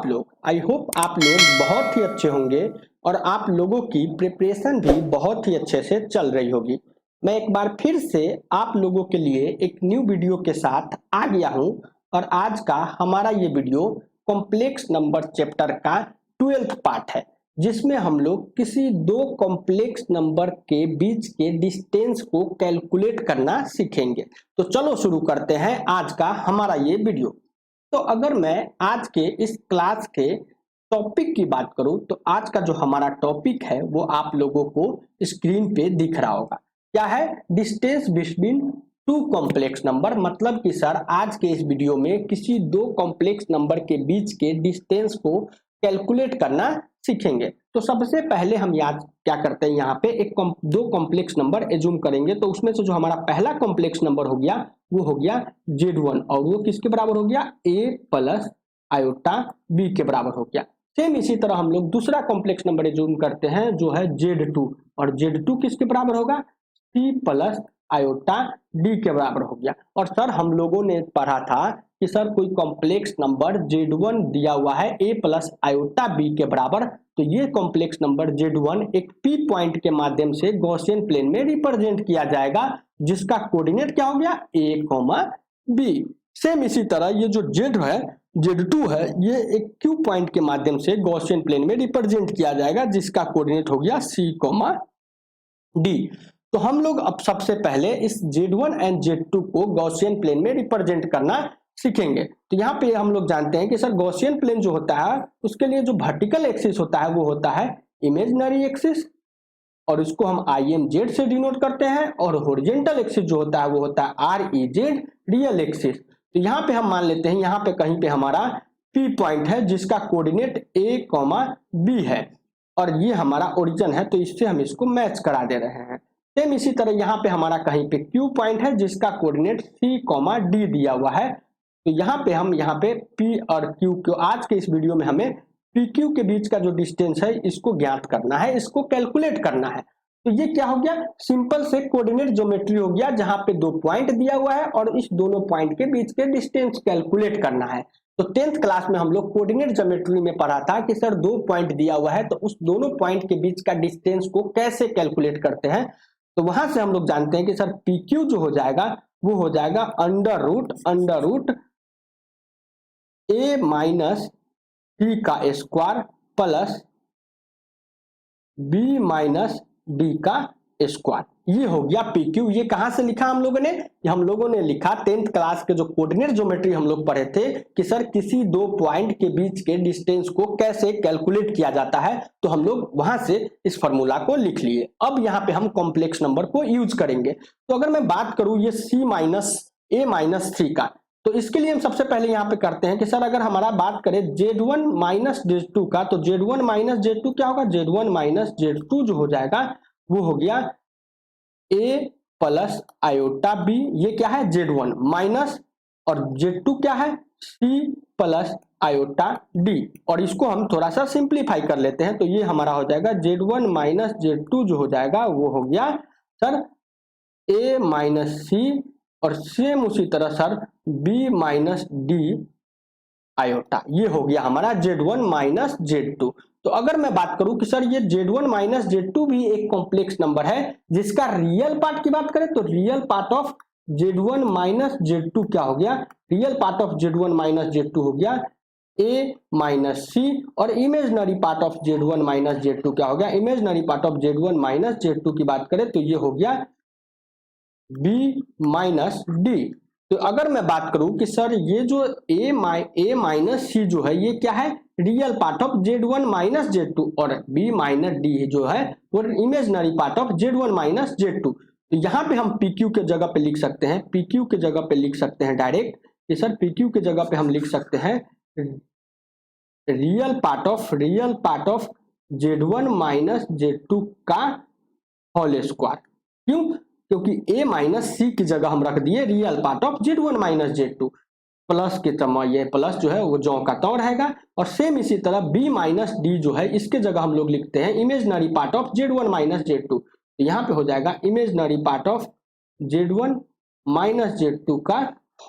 आप लोग? I hope आप लोग बहुत ही अच्छे होंगे और आप लोगों की प्रिपरेशन भी बहुत ही अच्छे से चल रही होगी। मैं एक बार फिर से आप लोगों के लिए एक न्यू वीडियो के साथ आ गया हूं और आज का हमारा ये वीडियो कॉम्प्लेक्स नंबर चैप्टर का 12th पार्ट है, जिसमें हम लोग किसी दो कॉम्प्लेक्स नंबर के बीच के डिस्टेंस को कैलकुलेट करना सीखेंगे। तो चलो शुरू करते हैं आज का हमारा ये वीडियो। तो अगर मैं आज के इस क्लास के टॉपिक की बात करूं तो आज का जो हमारा टॉपिक है वो आप लोगों को स्क्रीन पे दिख रहा होगा। क्या है? Distance between two complex number. मतलब कि सर आज के इस वीडियो में किसी दो कॉम्प्लेक्स नंबर के बीच के डिस्टेंस को कैलकुलेट करना सीखेंगे। तो सबसे पहले हम याद क्या करते हैं, यहाँ पे दो कॉम्प्लेक्स नंबर एज्यूम करेंगे। तो उसमें से जो हमारा पहला कॉम्प्लेक्स नंबर हो गया वो हो गया Z1 और वो किसके बराबर हो गया? A प्लस आयोटा B के बराबर हो गया। सेम इसी तरह हम लोग दूसरा कॉम्प्लेक्स नंबर एज्यूम करते हैं जो है Z2 और Z2 किसके बराबर होगा? C प्लस आयोटा D के बराबर हो गया। और सर हम लोगों ने पढ़ा था कि सर कोई कॉम्प्लेक्स नंबर Z1 दिया हुआ है A प्लस आयोटा B के बराबर, तो ये कॉम्प्लेक्स नंबर Z1 एक P पॉइंट के माध्यम से गॉसियन प्लेन में रिप्रेजेंट किया जाएगा, जिसका कोऑर्डिनेट क्या हो गया? A, B। सेम इसी तरह ये जो Z है Z2 है, ये एक Q पॉइंट के माध्यम से गॉसियन प्लेन में रिप्रेजेंट किया जाएगा, जिसका कोऑर्डिनेट हो गया C, D। तो हम लोग अब सबसे पहले इस Z1 एंड Z2 को गॉसियन प्लेन में रिप्रेजेंट करना सीखेंगे। तो यहाँ पे हम लोग जानते हैं कि सर गॉसियन प्लेन जो होता है उसके लिए जो वर्टिकल एक्सिस होता है वो होता है इमेजिनरी एक्सिस, और इसको हम IMZ से डिनोट करते हैं, और हॉरिजॉन्टल एक्सिस जो होता है वो होता है REZ, रियल एक्सिस। तो यहाँ पे हम मान लेते हैं यहाँ पे कहीं पे हमारा P पॉइंट है जिसका कोऑर्डिनेट A, B है और ये हमारा ओरिजिन है, तो इससे हम इसको मैच करा दे रहे हैं। सेम इसी तरह यहाँ पे हमारा कहीं पे Q पॉइंट है जिसका कोऑर्डिनेट C, D दिया हुआ है। तो यहाँ पे हम यहाँ पे P और Q को आज के इस वीडियो में हमें PQ के बीच का जो डिस्टेंस है इसको ज्ञात करना है, इसको कैलकुलेट करना है। तो ये क्या हो गया? सिंपल से कोऑर्डिनेट ज्योमेट्री हो गया, जहां पे दो पॉइंट दिया हुआ है और इस दोनों पॉइंट के बीच के डिस्टेंस कैलकुलेट करना है। तो 10th क्लास में हम लोग कोऑर्डिनेट ज्योमेट्री में पढ़ा था कि सर दो पॉइंट दिया हुआ है तो उस दोनों पॉइंट के बीच का डिस्टेंस को कैसे कैलकुलेट करते हैं। तो वहां से हम लोग जानते हैं कि सर PQ जो हो जाएगा वो हो जाएगा under root A minus D का square plus B minus D का स्क्वायर। ये हो गया PQ। ये कहां से लिखा हम लोगों ने? हम लोगों ने लिखा 10th क्लास के जो कोऑर्डिनेट ज्योमेट्री हम लोग पढ़े थे कि सर किसी दो पॉइंट के बीच के डिस्टेंस को कैसे कैलकुलेट किया जाता है, तो हम लोग वहां से इस फॉर्मूला को लिख लिए। अब यहाँ पे हम कॉम्प्लेक्स नंबर को यूज करेंगे। तो अगर मैं बात करूं ये C माइनस A माइनस 3 का, तो इसके लिए हम सबसे पहले यहाँ पे करते हैं कि सर अगर हमारा बात करें Z1 माइनस Z2 का, तो Z1 माइनस Z2 क्या होगा? Z1 माइनस Z2 जो हो जाएगा वो हो गया A प्लस आयोटा B। ये क्या है? Z1 माइनस, और Z2 क्या है? C plus iota D। और इसको हम थोड़ा सा सिंप्लीफाई कर लेते हैं, तो ये हमारा हो जाएगा Z1 माइनस Z2 जो हो जाएगा वो हो गया सर A माइनस C, और सेम उसी तरह sir B minus D iota. ये हो गया हमारा Z1 माइनस Z2। तो अगर मैं बात करूं कि सर ये Z1 माइनस Z2 भी एक कॉम्प्लेक्स नंबर है, जिसका रियल पार्ट की बात करें तो real part of Z1 minus Z2 क्या हो गया? Real part of Z1 minus Z2 हो गया A माइनस C, और imaginary part of Z1 minus Z2 क्या हो गया? Imaginary part of Z1 minus Z2 की बात करें तो ये हो गया B माइनस D। तो अगर मैं बात करूं कि सर ये जो A माइनस C जो है ये क्या है? Real part of Z1 minus Z2, और B माइनस D जो है वो imaginary part of Z1 minus Z2। तो यहाँ पे हम PQ के जगह पे लिख सकते हैं, PQ के जगह पे लिख सकते हैं डायरेक्ट कि सर PQ के जगह पे हम लिख सकते हैं real part of Z1 minus Z2 का होल स्क्वायर। क्यों? क्योंकि A माइनस C की जगह हम रख दिए real part of Z1 minus Z2। Plus के समय ये प्लस जो है वो जौ का त्यों रहेगा, और सेम इसी तरह B माइनस D जो है इसके जगह हम लोग लिखते हैं imaginary part of Z1 minus Z2। तो यहाँ पे हो जाएगा imaginary part of Z1 minus Z2 का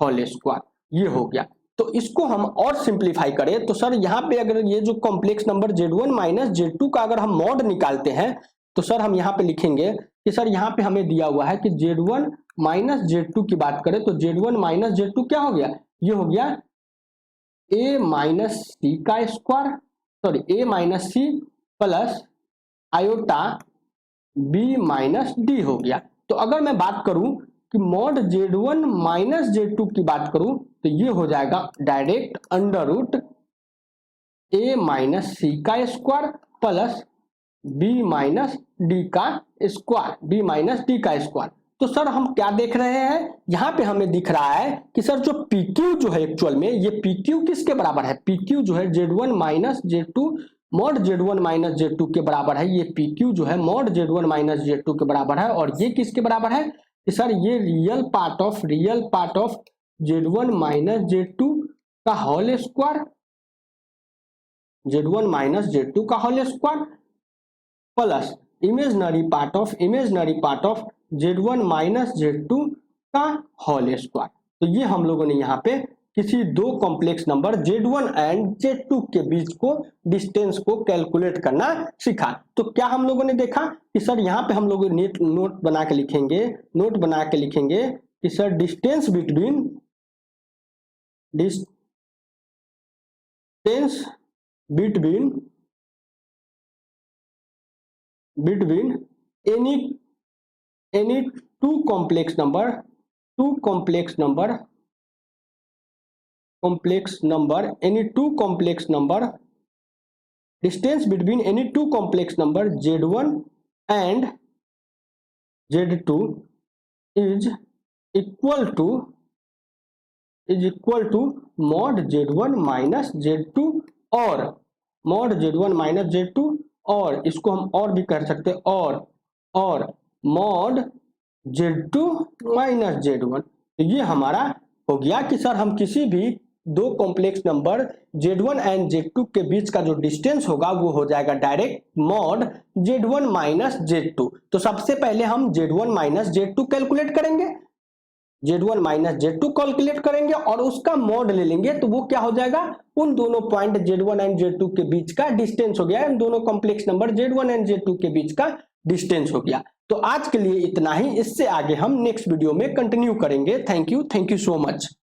होल स्क्वायर। ये हो गया। तो इसको हम और सिंप्लीफाई करें तो सर यहाँ पे अगर ये जो complex number Z1 minus Z2 का अगर हम मॉड निकालते हैं तो सर हम यहाँ पे लिखेंगे कि सर यहाँ पे हमें दिया हुआ है कि Z1 माइनस Z2 की बात करें तो Z1 माइनस Z2 क्या हो गया, ये हो गया a माइनस सी का square, sorry a minus c plus iota b minus d हो गया। तो अगर मैं बात करूं कि मॉड Z1 माइनस Z2 की बात करूं तो ये हो जाएगा direct under root a minus सी का square plus b minus D का स्क्वायर, b माइनस डी का स्क्वायर। तो सर हम क्या देख रहे हैं, यहाँ पे हमें दिख रहा है कि सर जो PQ जो है एक्चुअल में ये PQ किसके बराबर है, PQ जो है Z1 minus Z2 mod Z1 minus Z2 के बराबर है। ये PQ जो है मॉड Z1 माइनस Z2 के बराबर है। और ये किसके बराबर है कि सर ये real part of Z1 minus Z2 का whole square, Z1 minus Z2 का whole square plus imaginary part of Z1 minus Z2 का होल स्क्वायर। तो ये हम लोगों ने यहाँ पे किसी दो complex number Z1 and Z2 के बीच को डिस्टेंस को कैलकुलेट करना सीखा। तो क्या हम लोगों ने देखा कि सर यहाँ पे हम लोग नोट बना के लिखेंगे कि sir distance between any two complex number distance between any two complex number Z1 and Z2 is equal to mod Z1 minus Z2 और mod Z1 माइनस Z2 और इसको हम और भी कर सकते हैं और mod Z2 माइनस Z1। तो ये हमारा हो गया कि सर हम किसी भी दो complex number Z1 and Z2 के बीच का जो डिस्टेंस होगा वो हो जाएगा direct mod Z1 minus Z2। तो सबसे पहले हम Z1 माइनस Z2 कैलकुलेट करेंगे, Z1 माइनस Z2 कैलकुलेट करेंगे और उसका मॉड ले लेंगे। तो वो क्या हो जाएगा, उन दोनों पॉइंट Z1 एंड Z2 के बीच का डिस्टेंस हो गया, इन दोनों complex number Z1 and Z2 के बीच का डिस्टेंस हो गया। तो आज के लिए इतना ही, इससे आगे हम नेक्स्ट वीडियो में कंटिन्यू करेंगे। Thank you so much.